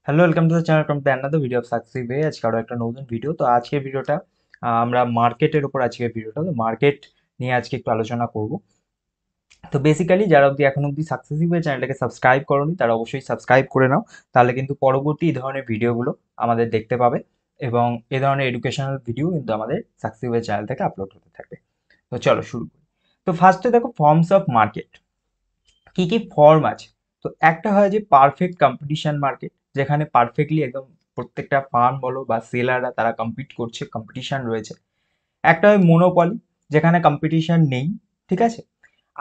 Hello, welcome to the channel from the another video of success way. আজকে আরও একটা নতুন ভিডিও। তো আজকের ভিডিওটা আমরা মার্কেটের উপর আজকের ভিডিওটা তো মার্কেট নিয়ে আজকে একটু আলোচনা করব। তো বেসিক্যালি যারা অবধি এখন অবধি সাকসেসিভ ওয়ে চ্যানেলটাকে সাবস্ক্রাইব করোনি তারা অবশ্যই সাবস্ক্রাইব করে নাও, তাহলে কিন্তু পরবর্তী এই ধরনের ভিডিওগুলো আমাদের দেখতে পাবে এবং এ ধরনের এডুকেশনাল ভিডিও কিন্তু আমাদের সাকসেসিভ ওয়ে চ্যানেল থেকে আপলোড হতে থাকবে। তো চলো শুরু করি। তো ফার্স্টে দেখো ফর্মস অফ মার্কেট, কি কি ফর্ম আছে। তো একটা হয় যে পারফেক্ট কম্পিটিশন মার্কেট, যেখানে পারফেক্টলি একদম প্রত্যেকটা ফার্ম বলো বা সেলাররা তারা কম্পিট করছে, কম্পিটিশন রয়েছে। একটা হয় মোনোপলি, যেখানে কম্পিটিশন নেই, ঠিক আছে।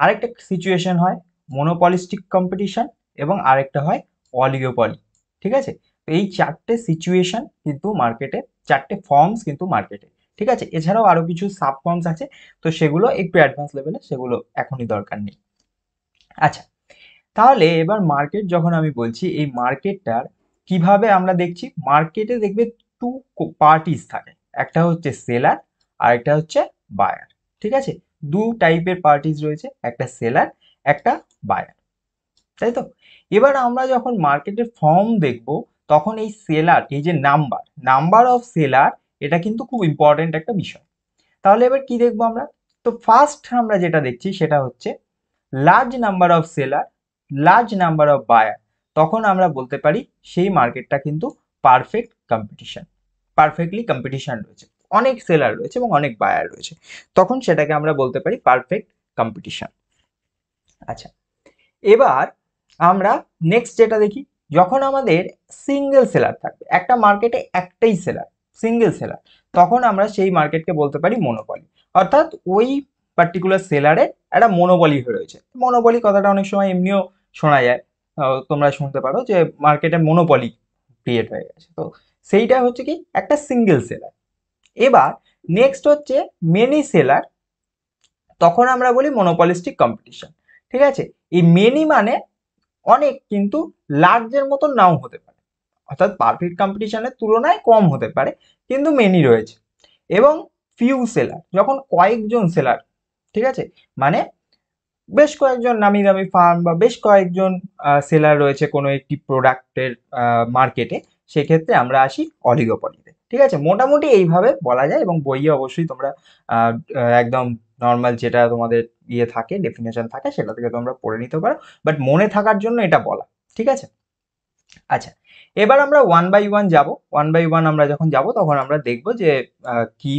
আরেকটা সিচুয়েশন হয় মোনোপলিস্টিক কম্পিটিশন এবং আরেকটা হয় অলিগোপলি, ঠিক আছে। তো এই চারটে সিচুয়েশন কিন্তু মার্কেটে, চারটে ফর্মস কিন্তু মার্কেটে, ঠিক আছে। এছাড়াও আরো কিছু সাব ফর্মস আছে, তো সেগুলো একটু অ্যাডভান্স লেভেলে, সেগুলো এখনই দরকার নেই। আচ্ছা, তাহলে এবার মার্কেট যখন আমি বলছি, এই মার্কেটটার কিভাবে আমরা দেখছি, মার্কেটে দেখবে টু পার্টিস থাকে, একটা হচ্ছে সেলার আর একটা হচ্ছে বায়ার, ঠিক আছে। দু টাইপের পার্টিস রয়েছে, একটা সেলার একটা বায়ার, তাই তো। এবার আমরা যখন মার্কেটের ফর্ম দেখব, তখন এই সেলার, এই যে নাম্বার নাম্বার অফ সেলার, এটা কিন্তু খুব ইম্পর্টেন্ট একটা বিষয়। তাহলে এবার কি দেখবো আমরা, তো ফার্স্ট আমরা যেটা দেখছি সেটা হচ্ছে large number of seller, large number of buyer, তখন আমরা বলতে পারি সেই মার্কেটটা কিন্তু পারফেক্ট কম্পিটিশন, পারফেক্টলি কম্পিটিশন রয়েছে, অনেক সেলার রয়েছে এবং অনেক বায়ার রয়েছে, তখন সেটাকে আমরা বলতে পারি পারফেক্ট কম্পিটিশন। আচ্ছা, এবার আমরা নেক্সট যেটা দেখি, যখন আমাদের সিঙ্গেল সেলার থাকবে, একটা মার্কেটে একটাই সেলার, সিঙ্গেল সেলার, তখন আমরা সেই মার্কেটকে বলতে পারি মোনোপলি। অর্থাৎ ওই পার্টিকুলার সেলারে একটা মোনোপলি হয়ে রয়েছে। মোনোপলি কথাটা অনেক সময় এমনিও শোনা যায়, তোমরা শুনতে পারো যে মার্কেটে মোনোপলি ক্রিয়েট হয়ে গেছে। তো সেইটা হচ্ছে কি একটা সিঙ্গেল সেলার। এবার নেক্সট হচ্ছে মেনি সেলার, তখন আমরা বলি মোনোপলিস্টিক কম্পিটিশন, ঠিক আছে। এই মেনি মানে অনেক, কিন্তু লার্জের মতন নাও হতে পারে, অর্থাৎ পারফেক্ট কম্পিটিশনের তুলনায় কম হতে পারে, কিন্তু মেনি রয়েছে। এবং ফিউ সেলার, যখন কয়েকজন সেলার, ঠিক আছে, মানে বেশ কয়েকজন নামি দামি ফার্ম বা বেশ কয়েকজন সেলার রয়েছে কোনো একটি প্রোডাক্টের মার্কেটে, সেক্ষেত্রে আমরা আসি অলিগোপলিতে, ঠিক আছে। মোটামুটি এইভাবে বলা যায়, এবং বইয়ে অবশ্যই তোমরা একদম নর্মাল যেটা তোমাদের ইয়ে থাকে, ডেফিনেশন থাকে, সেটা থেকে তোমরা পড়ে নিতে পারো, বাট মনে থাকার জন্য এটা বলা, ঠিক আছে। আচ্ছা, এবার আমরা ওয়ান বাই ওয়ান যাব। ওয়ান বাই ওয়ান আমরা যখন যাব, তখন আমরা দেখব যে কি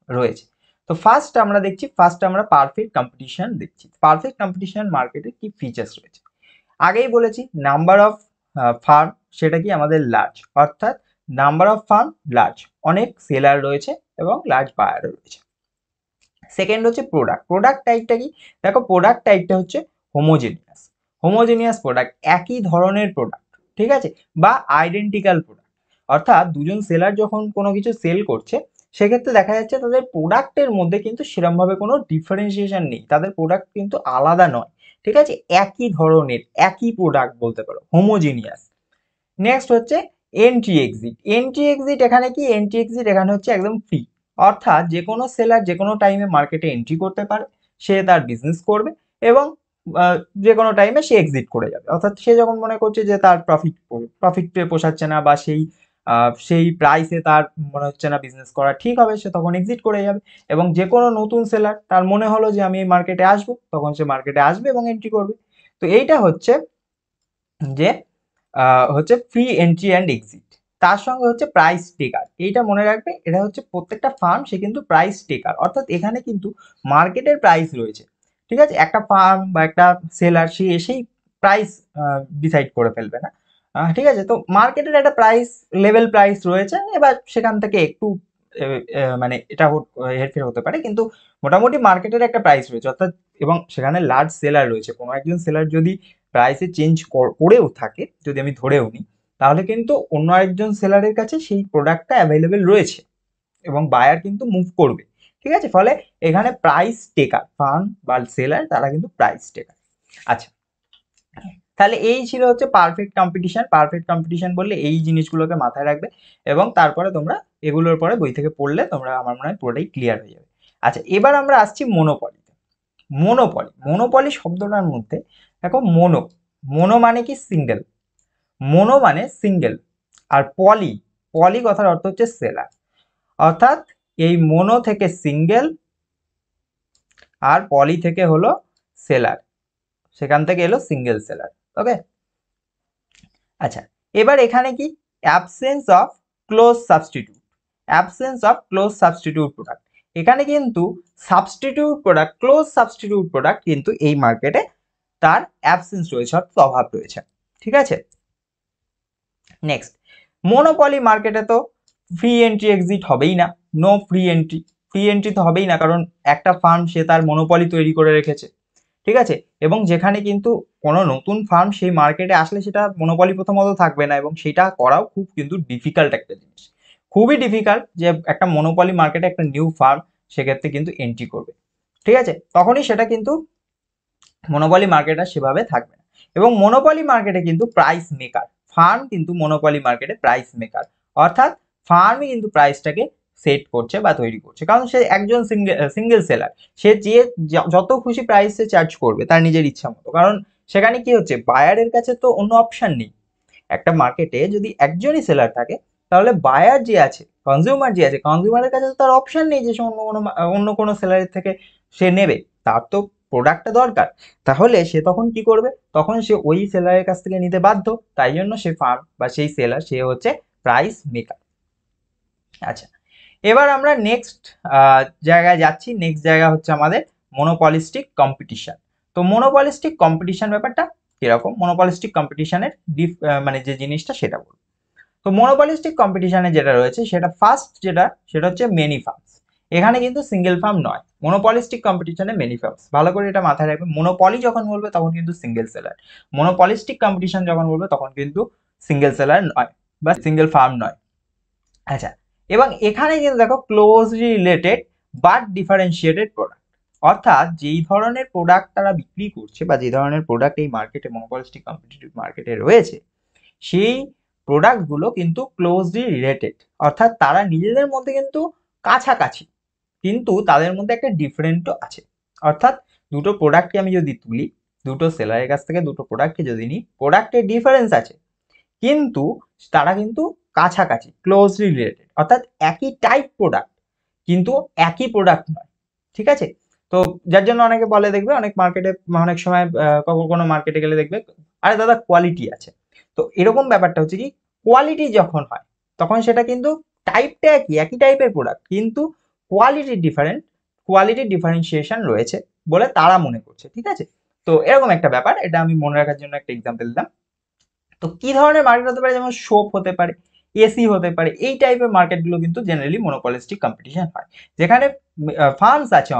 রয়েছে। তো ফার্স্ট আমরা দেখছি, ফার্স্ট আমরা পারফেক্ট কম্পিটিশন দেখছি। পারফেক্ট কম্পিটিশন মার্কেটে কি ফিচার্স রয়েছে, আগেই বলেছি নাম্বার অফ ফার্ম, সেটা কি আমাদের লার্জ, অর্থাৎ নাম্বার অফ ফার্ম লার্জ, অনেক সেলার রয়েছে এবং লার্জ বায়ারও রয়েছে। সেকেন্ড হচ্ছে প্রোডাক্ট, প্রোডাক্ট টাইপটা কি, দেখো প্রোডাক্ট টাইপটা হচ্ছে হোমোজেনিয়াস, হোমোজেনিয়াস প্রোডাক্ট, একই ধরনের প্রোডাক্ট, ঠিক আছে, বা আইডেন্টিক্যাল প্রোডাক্ট। অর্থাৎ দুজন সেলার যখন কোনো কিছু সেল করছে, সেক্ষেত্রে দেখা যাচ্ছে তাদের প্রোডাক্টের মধ্যে কিন্তু সেরমভাবে কোনো ডিফারেন্সিয়েশন নেই, তাদের প্রোডাক্ট কিন্তু আলাদা নয়, ঠিক আছে, একই ধরনের একই প্রোডাক্ট বলতে পারো, হোমোজেনিয়াস। নেক্সট হচ্ছে এন্ট্রি এক্সিট, এন্ট্রি এক্সিট এখানে কি, এন্ট্রি এক্সিট এখানে হচ্ছে একদম ফ্রি, অর্থাৎ যে কোনো সেলার যে কোনো টাইমে মার্কেটে এন্ট্রি করতে পারে, সে তার বিজনেস করবে এবং যে কোনো টাইমে সে এক্সিট করে যাবে। অর্থাৎ সে যখন মনে করছে যে তার প্রফিট পোষাচ্ছে না, বা সেই প্রাইসে তার মনে হচ্ছে না বিজনেস করা ঠিক হবে, সে তখন এক্সিট করে যাবে। এবং যে কোনো নতুন সেলার, তার মনে হলো যে আমি এই মার্কেটে আসবো, তখন সে মার্কেটে আসবে এবং এন্ট্রি করবে। তো এইটা হচ্ছে যে হচ্ছে ফ্রি এন্ট্রি অ্যান্ড এক্সিট। তার সঙ্গে হচ্ছে প্রাইস টেকার, এইটা মনে রাখবে, এটা হচ্ছে প্রত্যেকটা ফার্ম সে কিন্তু প্রাইস টেকার, অর্থাৎ এখানে কিন্তু মার্কেটের প্রাইস রয়েছে, ঠিক আছে। একটা ফার্ম বা একটা সেলার সে এসেই প্রাইস ডিসাইড করে ফেলবে না, ঠিক আছে। তো মার্কেটের একটা প্রাইস, লেভেল প্রাইস রয়েছে, এবার সেখান থেকে একটু মানে এটা হেরফের হতে পারে, কিন্তু মোটামুটি মার্কেটের একটা প্রাইস রয়েছে, অর্থাৎ এবং সেখানে লার্জ সেলার রয়েছে, কোনো একজন সেলার যদি প্রাইসে চেঞ্জ করেও থাকে, যদি আমি ধরেও নিই, তাহলে কিন্তু অন্য আরেকজন সেলারের কাছে সেই প্রোডাক্টটা অ্যাভেলেবেল রয়েছে এবং বায়ার কিন্তু মুভ করবে, ঠিক আছে। ফলে এখানে প্রাইস টেকার, ফার্ম বা সেলার তারা কিন্তু প্রাইস টেকার। আচ্ছা, তাহলে এই ছিল হচ্ছে পারফেক্ট কম্পিটিশন। পারফেক্ট কম্পিটিশন বললে এই জিনিসগুলোকে মাথায় রাখবে, এবং তারপরে তোমরা এগুলোর পরে বই থেকে পড়লে তোমরা, আমার মনে হয় পুরোটাই ক্লিয়ার হয়ে যাবে। আচ্ছা, এবার আমরা আসছি মোনোপলিতে। মোনোপলি, মোনোপলি শব্দটার মধ্যে দেখো, মোনো, মোনো মানে কি সিঙ্গেল, মোনো মানে সিঙ্গেল, আর পলি, পলি কথার অর্থ হচ্ছে সেলার, অর্থাৎ এই মোনো থেকে সিঙ্গেল আর পলি থেকে হলো সেলার, সেখান থেকে এলো সিঙ্গেল সেলার। ওকে, আচ্ছা এবার এখানে কি absence of close substitute, absence of close substitute product, এখানে কিন্তু substitute product, close substitute product কিন্তু এই মার্কেটে তার অ্যাবসেন্স রয়েছে, অর্থাৎ অভাব রয়েছে। ঠিক আছে, নেক্সট মোনোপলি মার্কেটে তো ফ্রি এন্ট্রি এক্সিট হবেই না, no free entry, free entry তো হবেই না, কারণ একটা ফার্ম সে তার মোনোপলি তৈরি করে রেখেছে। ঠিক আছে, এবং যেখানে কিন্তু কোনো নতুন ফার্ম সেই মার্কেটে আসলে সেটা মোনোপলি প্রথমত থাকবে না, এবং সেটা করাও খুব কিন্তু ডিফিকাল্ট একটা জিনিস, খুবই ডিফিকাল্ট যে একটা মোনোপলি মার্কেটে একটা নিউ ফার্ম সেক্ষেত্রে কিন্তু এন্ট্রি করবে। ঠিক আছে, তখনই সেটা কিন্তু মোনোপলি মার্কেট আর সেভাবে থাকবে না। এবং মোনোপলি মার্কেটে কিন্তু প্রাইস মেকার, ফার্ম কিন্তু মোনোপলি মার্কেটে প্রাইস মেকার, অর্থাৎ ফার্মই কিন্তু প্রাইসটাকে সেট করছে বা তৈরি করছে, কারণ সে একজন সিঙ্গেল সেলার, সে যে যত খুশি প্রাইসে চার্জ করবে তার নিজের ইচ্ছা মতো, কারণ সেখানে কি হচ্ছে বায়ারের কাছে তো অন্য অপশন নেই। একটা মার্কেটে যদি একজনই সেলার থাকে তাহলে বায়ার যে আছে, কনজিউমার যে আছে, কনজিউমারের কাছে তো তার অপশন নেই যে সে অন্য কোনো সেলারের থেকে সে নেবে, তার তো প্রোডাক্টটা দরকার। তাহলে সে তখন কি করবে, তখন সে ওই সেলারের কাছ থেকে নিতে বাধ্য, তাই জন্য সে ফার্ম বা সেই সেলার সে হচ্ছে প্রাইস মেকার। আচ্ছা এবার আমরা নেক্সট জায়গায় যাচ্ছি, নেক্সট জায়গা হচ্ছে আমাদের মনোপলিস্টিক কম্পিটিশন। তো মনোপলিস্টিক কম্পিটিশন ব্যাপারটা কিরকম, মনোপলিস্টিক কম্পিটিশনের মানে যে জিনিসটা সেটা বলবো। তো মনোপলিস্টিক কম্পিটিশনে যেটা রয়েছে সেটা ফার্স্ট যেটা সেটা হচ্ছে মেনি ফার্মস, এখানে কিন্তু সিঙ্গেল ফার্ম নয়, মনোপলিস্টিক কম্পিটিশনে মেনি ফার্মস, ভালো করে এটা মাথায় রাখবে, মনোপলি যখন বলবে তখন কিন্তু সিঙ্গেল সেলার, মনোপলিস্টিক কম্পিটিশন যখন বলবে তখন কিন্তু সিঙ্গেল সেলার নয় বা সিঙ্গেল ফার্ম নয়। আচ্ছা, এবং এখানে কিন্তু দেখো closely related but differentiated product, অর্থাৎ যেই ধরনের প্রোডাক্ট তারা বিক্রি করছে বা যে ধরনের প্রোডাক্ট এই মার্কেটে মনোপলিস্টিক কম্পিটিটিভ মার্কেটে রয়েছে সেই প্রোডাক্টগুলো কিন্তু ক্লোজলি রিলেটেড, অর্থাৎ তারা নিজেদের মধ্যে কিন্তু কাছাকাছি, কিন্তু তাদের মধ্যে একটা ডিফারেন্টও আছে। অর্থাৎ দুটো প্রোডাক্টকে আমি যদি তুলি, দুটো সেলারের কাছ থেকে দুটো প্রোডাক্টকে যদি নিই, প্রোডাক্টের ডিফারেন্স আছে কিন্তু তারা কিন্তু কাছাকাছি, ক্লোজলি রিলেটেড, অর্থাৎ একই টাইপ প্রোডাক্ট কিন্তু একই প্রোডাক্ট নয়। ঠিক আছে, তো যার জন্য অনেকে বলে, দেখবে অনেক মার্কেটে, অনেক সময় কোনো মার্কেটে গেলে দেখবে আরে দাদা কোয়ালিটি আছে, তো এরকম ব্যাপারটা হচ্ছে কি কোয়ালিটি যখন হয় তখন সেটা কিন্তু টাইপটা একই, একই টাইপের প্রোডাক্ট কিন্তু কোয়ালিটি ডিফারেন্ট, কোয়ালিটি ডিফারেন্সিয়েশন রয়েছে বলে তারা মনে করছে। ঠিক আছে, তো এরকম একটা ব্যাপার, এটা আমি মনে রাখার জন্য একটা এক্সাম্পল দিলাম। তো কি ধরনের মার্কেট হতে পারে, যেমন সোপ হতে পারে, এসি হতে পারে, এই টাইপের মার্কেটগুলো কিন্তু জেনারেলি মনোপলিস্টিক কম্পিটিশন হয়, যেখানে ফার্মস আছে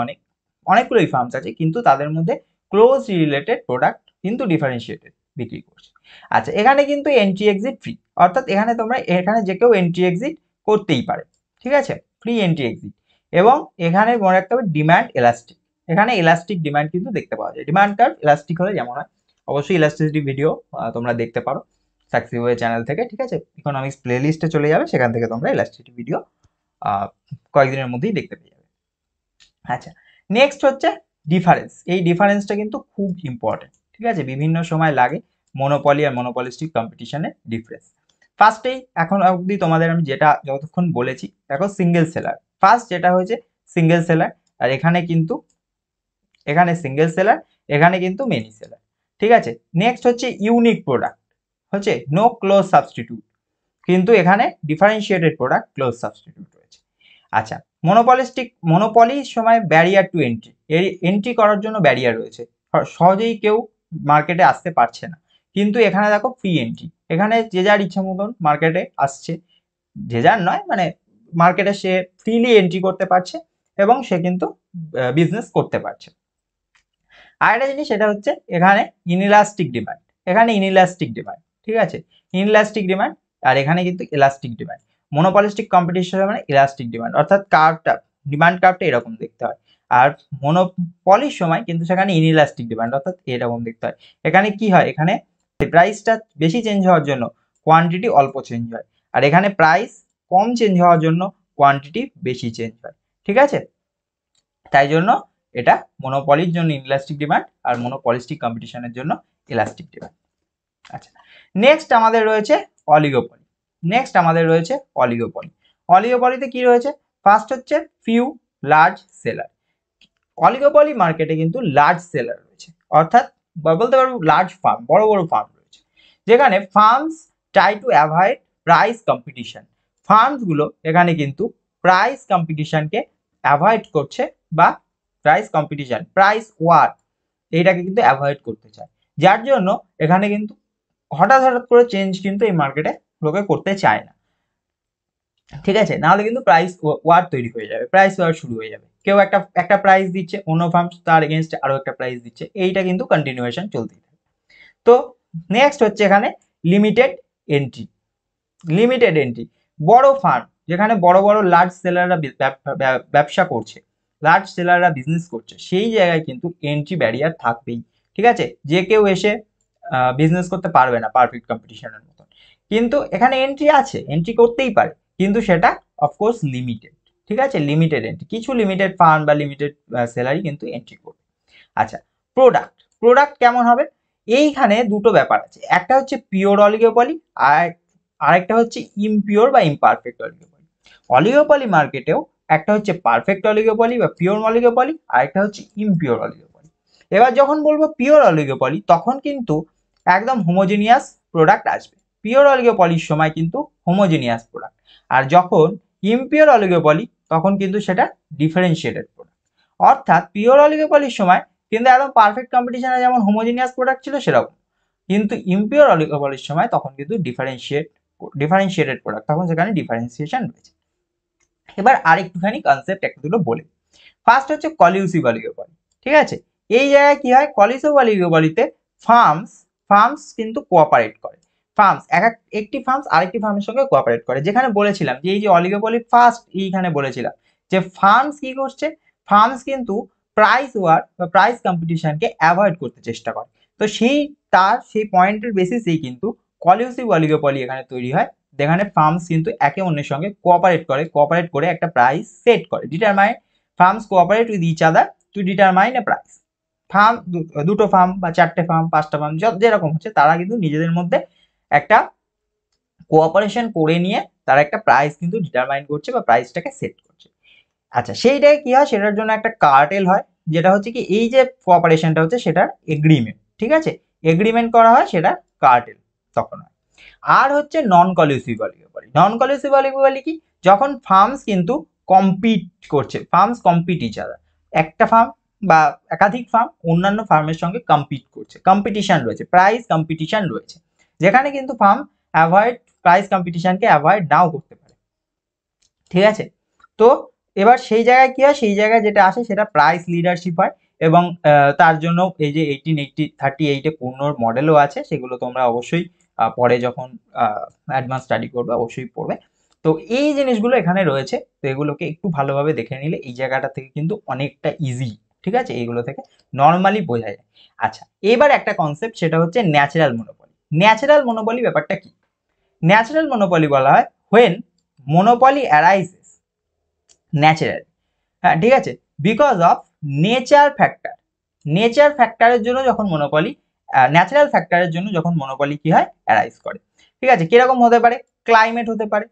অনেকগুলোই ফার্মস আছে কিন্তু তাদের মধ্যে ক্লোজ রিলেটেড প্রোডাক্ট কিন্তু ডিফারেন্সিয়েটেড বিক্রি করছে। আচ্ছা এখানে কিন্তু এন্ট্রি এক্সিট ফ্রি, অর্থাৎ এখানে তোমরা এখানে যে কেউ এন্ট্রি এক্সিট করতেই পারে। ঠিক আছে, ফ্রি এন্ট্রি এক্সিট, এবং এখানে মনে রাখতে হবে ডিমান্ড এলাস্টিক, এখানে এলাস্টিক ডিমান্ড কিন্তু দেখতে পাওয়া যায়, ডিমান্ড কার্ভ এলাস্টিক হলে যেমন হয়, অবশ্যই ইলাস্টিসিটি ভিডিও তোমরা দেখতে পারো সাকসিওয়ে চ্যানেল থেকে। ঠিক আছে, ইকোনমিক্স প্লে লিস্টে চলে যাবে, সেখান থেকে তোমরা ইলাস্টিসিটি ভিডিও কয়েকদিনের মধ্যেই দেখতে পেয়ে যাবে। আচ্ছা নেক্সট হচ্ছে ডিফারেন্স, এই ডিফারেন্সটা কিন্তু খুব ইম্পর্টেন্ট। ঠিক আছে, বিভিন্ন সময় লাগে মনোপলি আর মনোপলিস্টিক কম্পিটিশনের ডিফারেন্স। ফার্স্টেই এখন অবধি তোমাদের আমি যেটা যতক্ষণ বলেছি, দেখো সিঙ্গেল সেলার, ফার্স্ট যেটা হয়েছে সিঙ্গেল সেলার, আর এখানে কিন্তু এখানে সিঙ্গেল সেলার, এখানে কিন্তু মেনি সেলার। ঠিক আছে, নেক্সট হচ্ছে ইউনিক প্রোডাক্ট, হচ্ছে নো ক্লোজ সাবস্টিটিউট, কিন্তু এখানে ডিফারেন্সিয়েটেড প্রোডাক্ট ক্লোজ সাবস্টিটিউট রয়েছে। আচ্ছা মনোপলির সময় ব্যারিয়ার টু এন্ট্রি, এন্ট্রি করার জন্য ব্যারিয়ার রয়েছে, সহজেই কেউ মার্কেটে আসতে পারছে না, কিন্তু এখানে দেখো ফ্রি এন্ট্রি, এখানে যে যার ইচ্ছা মতন মার্কেটে আসছে, যে যার নয় মানে মার্কেটে সে ফ্রিলি এন্ট্রি করতে পারছে এবং সে কিন্তু বিজনেস করতে পারছে। আরেকটা জিনিস সেটা হচ্ছে এখানে ইনইলাস্টিক ডিমান্ড, এখানে ইনইলাস্টিক ডিমান্ড। ঠিক আছে, ইনইলাস্টিক ডিমান্ড, আর এখানে কিন্তু ইলাস্টিক ডিমান্ড। মনোপলিস্টিক কম্পিটিশন মানে ইলাস্টিক ডিমান্ড, অর্থাৎ কার্ভটা, ডিমান্ড কার্ভটা এরকম দেখতে হয়, আর মনোপলির সময় কিন্তু সেখানে ইনইলাস্টিক ডিমান্ড, অর্থাৎ এরকম দেখতে হয়। এখানে কি হয়, এখানে প্রাইসটা বেশি চেঞ্জ হওয়ার জন্য কোয়ান্টিটি অল্প চেঞ্জ হয়, আর এখানে প্রাইস কম চেঞ্জ হওয়ার জন্য কোয়ান্টিটি বেশি চেঞ্জ হয়। ঠিক আছে, তাই জন্য এটা মনোপলির জন্য ইনইলাস্টিক ডিমান্ড আর মনোপলিস্টিক কম্পিটিশনের জন্য ইলাস্টিক ডিমান্ড। আচ্ছা নেক্সট আমাদের রয়েছে অলিগোপলি। নেক্সট আমাদের রয়েছে অলিগোপলি। অলিগোপলিতে কি রয়েছে? ফার্স্ট হচ্ছে ফিউ লার্জ সেলার। অলিগোপলি মার্কেটে কিন্তু লার্জ সেলার রয়েছে, অর্থাৎ বলতে পারবো লার্জ ফার্ম, বড় বড় ফার্ম রয়েছে, যেখানে firms try to avoid price competition. Firms গুলো এখানে কিন্তু প্রাইস কম্পিটিশনকে অ্যাভয়েড করছে, বা প্রাইস কম্পিটিশন, প্রাইস ওয়ার, এইটাকে কিন্তু অ্যাভয়েড করতে চায়, যার জন্য এখানে কিন্তু হঠাৎ হঠাৎ করে চেঞ্জ কিন্তু এই মার্কেটে লোকে করতে চায় না। ঠিক আছে, নাহলে কিন্তু প্রাইস ওয়ার তৈরি হয়ে যাবে, প্রাইস ওয়ার শুরু হয়ে যাবে। কেউ একটা প্রাইস দিচ্ছে, অন্য ফার্ম তার এগেনস্টে আরো একটা প্রাইস দিচ্ছে, এইটা কিন্তু কন্টিনিউয়েশন চলতেই থাকে। তো নেক্সট হচ্ছে এখানে লিমিটেড এন্ট্রি। লিমিটেড এন্ট্রি, বড় ফার্ম যেখানে বড় বড় লার্জ সেলাররা ব্যবসা করছে, লার্জ সেলাররা বিজনেস করছে, সেই জায়গায় কিন্তু এন্ট্রি ব্যারিয়ার থাকবেই। ঠিক আছে, যে কেউ এসে বিজনেস করতে পারবে না পারফেক্ট কম্পিটিশনের মতন, কিন্তু এখানে এন্ট্রি আছে, এন্ট্রি করতেই পারে, কিন্তু সেটা অফকোর্স লিমিটেড। ঠিক আছে, লিমিটেড এন্ট্রি, কিছু লিমিটেড ফার্ম বা লিমিটেড সেলারই কিন্তু এন্ট্রি করবে। আচ্ছা, প্রোডাক্ট, প্রোডাক্ট কেমন হবে? এইখানে দুটো ব্যাপার আছে, একটা হচ্ছে পিওর অলিগোপলি, আর আরেকটা হচ্ছে ইমপিওর বা ইমপারফেক্ট অলিগোপলি। অলিগোপলি মার্কেটেও একটা হচ্ছে পারফেক্ট অলিগোপলি বা পিওর অলিগোপলি, আর একটা হচ্ছে ইমপিওর অলিগোপলি। এবার যখন বলবো পিওর অলিগোপলি, তখন কিন্তু একদম হোমোজেনিয়াস প্রোডাক্ট আসবে। পিওর অলিগোপলির সময় কিন্তু হোমোজেনিয়াস প্রোডাক্ট, আর যখন ইমপিওর অলিগোপলি তখন কিন্তু সেটা ডিফারেন্সিয়েটেড প্রোডাক্ট। অর্থাৎ পিওর অলিগোপলির সময় কিন্তু একদম পারফেক্ট কম্পিটিশনে যেমন হোমোজেনিয়াস প্রোডাক্ট ছিল সেরকম, কিন্তু ইমপিওর অলিগোপলির সময় তখন কিন্তু ডিফারেন্সিয়েটেড প্রোডাক্ট, তখন সেখানে ডিফারেন্সিয়েশন রয়েছে। এবার আরেকটুখানি কনসেপ্ট একটা দুটো বলে। ফার্স্ট হচ্ছে কলিউসিভ অলিগোপলি। ঠিক আছে, এই জায়গায় কি হয়, কলিউসিভ অলিগোপলিতে ফার্মস ফার্মস কিন্তু কোঅপারেট করে। ফার্মস একটি ফার্মস আরেকটি ফার্মের সঙ্গে কোঅপারেট করে, যেখানে বলেছিলাম যে এই যে অলিগোপলি ফার্স্ট, এইখানে বলেছিলাম যে ফার্মস কি করছে, ফার্মস কিন্তু প্রাইস ওয়ার বা প্রাইস কম্পিটিশনকে অ্যাভয়েড করতে চেষ্টা করে। তো সেই পয়েন্টের বেসিসেই কিন্তু কলিউসিভ অলিগোপলি এখানে তৈরি হয়, যেখানে ফার্মস কিন্তু একে অন্যের সঙ্গে কোঅপারেট করে একটা প্রাইস সেট করে, determine, firms cooperate with each other to determine a price. Firm, দুটো ফার্ম বা চারটে ফার্ম, পাঁচটা ফার্ম, যেরকম হচ্ছে, তারা কিন্তু নিজেদের মধ্যে একটা কোঅপারেশন করে নিয়ে তারা একটা প্রাইস কিন্তু ডিটারমাইন করছে বা প্রাইসটাকে সেট করছে। আচ্ছা, সেইটাই কি হয়, সেটার জন্য একটা কার্টেল হয়, যেটা হচ্ছে কি এই যে কোঅপারেশনটা হচ্ছে সেটার এগ্রিমেন্ট। ঠিক আছে, এগ্রিমেন্ট করা হয়, সেটা কার্টেল তখন হয়। আর হচ্ছে নন কলিউসিভ অলিগোপলি। নন কলিউসিভ অলিগোপলি কি, যখন ফার্মস কিন্তু কম্পিট করছে, ফার্মস কম্পিট ইচ আদার, একটা ফার্ম বা একাধিক ফার্ম অন্যান্য ফার্মের সঙ্গে কম্পিট করছে, কম্পিটিশন রয়েছে, প্রাইস কম্পিটিশন রয়েছে, যেখানে কিন্তু ফার্ম প্রাইস কম্পিটিশনকে অ্যাভয়েড নাও করতে পারে। ঠিক আছে, তো এবার সেই জায়গায় কি হয়, সেই জায়গায় যেটা আসে সেটা প্রাইস লিডারশিপ হয়, এবং তার জন্য এই যে 1838 কোনোর মডেলও আছে, সেগুলো তোমরা অবশ্যই পরে যখন অ্যাডভান্স স্টাডি করবে অবশ্যই পড়বে। তো এই জিনিসগুলো এখানে রয়েছে, তো এগুলোকে একটু ভালোভাবে দেখে নিলে এই জায়গাটা থেকে কিন্তু অনেকটা ইজি। ঠিক আছে, এইগুলো থেকে নর্মালি বোঝা যায়। আচ্ছা, এবার একটা কনসেপ্ট, সেটা হচ্ছে ন্যাচারাল মনোপলি। ন্যাচারাল মনোপলি ব্যাপারটা কি? ন্যাচারাল মনোপলি বলা হয় হোয়েন মনোপলি অ্যারাইজেস ন্যাচারাল। হ্যাঁ, ঠিক আছে, because of nature factor. Nature ফ্যাক্টরের জন্য যখন মনোপলি, ন্যাচারাল ফ্যাক্টরের জন্য যখন মনোপলি কি হয়, অ্যারাইজ করে। ঠিক আছে, কিরকম হতে পারে? ক্লাইমেট হতে পারে,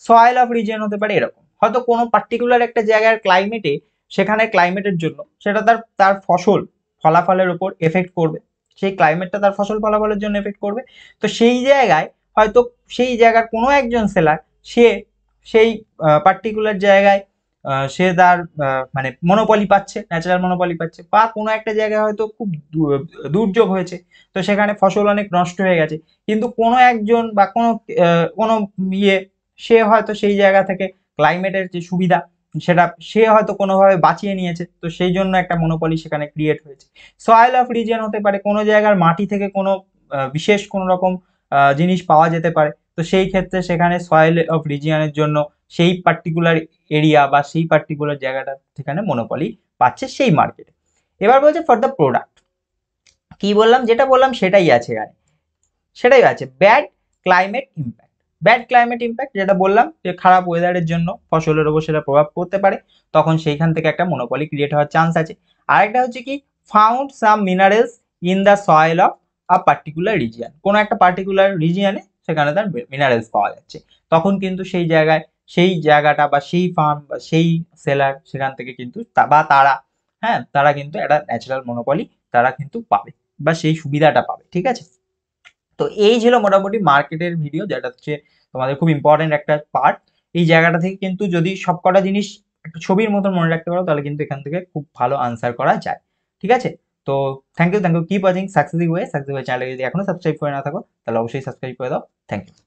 সয়েল অফ রিজিয়ন হতে পারে, এরকম হয়তো কোনো পার্টিকুলার একটা জায়গার ক্লাইমেটে, সেখানে ক্লাইমেটের জন্য সেটা তার ফসল ফলাফলের উপর এফেক্ট করবে, সেই ক্লাইমেটটা তার ফসল ফলাফলের জন্য এফেক্ট করবে। তো সেই জায়গায় হয়তো সেই জায়গার কোনো একজন সেলার, সে সেই পার্টিকুলার জায়গায় সে তার মানে মনোপলি পাচ্ছে, ন্যাচারাল মনোপলি পাচ্ছে, বা কোনো একটা জায়গায় হয়তো খুব দুর্যোগ হয়েছে, তো সেখানে ফসল অনেক নষ্ট হয়ে গেছে, কিন্তু কোনো একজন বা কোনো ইয়ে, সে হয়তো সেই জায়গা থেকে ক্লাইমেটের যে সুবিধা সেটা সে হয়তো কোনোভাবে বাঁচিয়ে নিয়েছে, তো সেই জন্য একটা মনোপলি সেখানে ক্রিয়েট হয়েছে। সয়েল অফ রিজিয়ন হতে পারে, কোনো জায়গার মাটি থেকে কোনো বিশেষ কোনো রকম জিনিস পাওয়া যেতে পারে, তো সেই ক্ষেত্রে সেখানে সয়েল অফ রিজিয়নের জন্য সেই পার্টিকুলার এরিয়া বা সেই পার্টিকুলার জায়গাটা সেখানে মনোপলি পাচ্ছে সেই মার্কেটে। এবার বলছে ফর দ্য প্রোডাক্ট, কি বললাম, যেটা বললাম সেটাই আছে এখানে, সেটাই আছে bad climate impact. Bad climate impact যেটা বললাম, যে খারাপ ওয়েদারের জন্য ফসলের উপর সেটা প্রভাব পড়তে পারে, তখন সেইখান থেকে একটা মনোপলি ক্রিয়েট হওয়ার চান্স আছে। আরেকটা হচ্ছে কি, found some minerals in the soil of a particular region. কোনো একটা পার্টিকুলার রিজিয়নে সেখানে তার মিনারেলস পাওয়া যাচ্ছে, তখন কিন্তু সেই জায়গায় সেই জায়গাটা বা সেই ফার্ম বা সেই সেলার সেখান থেকে কিন্তু বা তারা, হ্যাঁ, তারা কিন্তু একটা ন্যাচারাল মনোপলি তারা কিন্তু পাবে বা সেই সুবিধাটা পাবে, ঠিক আছে। তো এই ছিল মোটামুটি মার্কেটের ভিডিও, যেটা হচ্ছে তোমাদের খুব ইম্পর্টেন্ট একটা পার্ট। এই জায়গাটা থেকে কিন্তু যদি সবকটা জিনিস একটা ছবির মতন মনে রাখতে পারো, তাহলে কিন্তু এখান থেকে খুব ভালো আনসার করা যায়, ঠিক আছে। তো thank you keep watching successive way চ্যানেলে যদি এখনো সাবস্ক্রাইব করে না থাকো তাহলে অবশ্যই সাবস্ক্রাইব করে দাও। Thank you.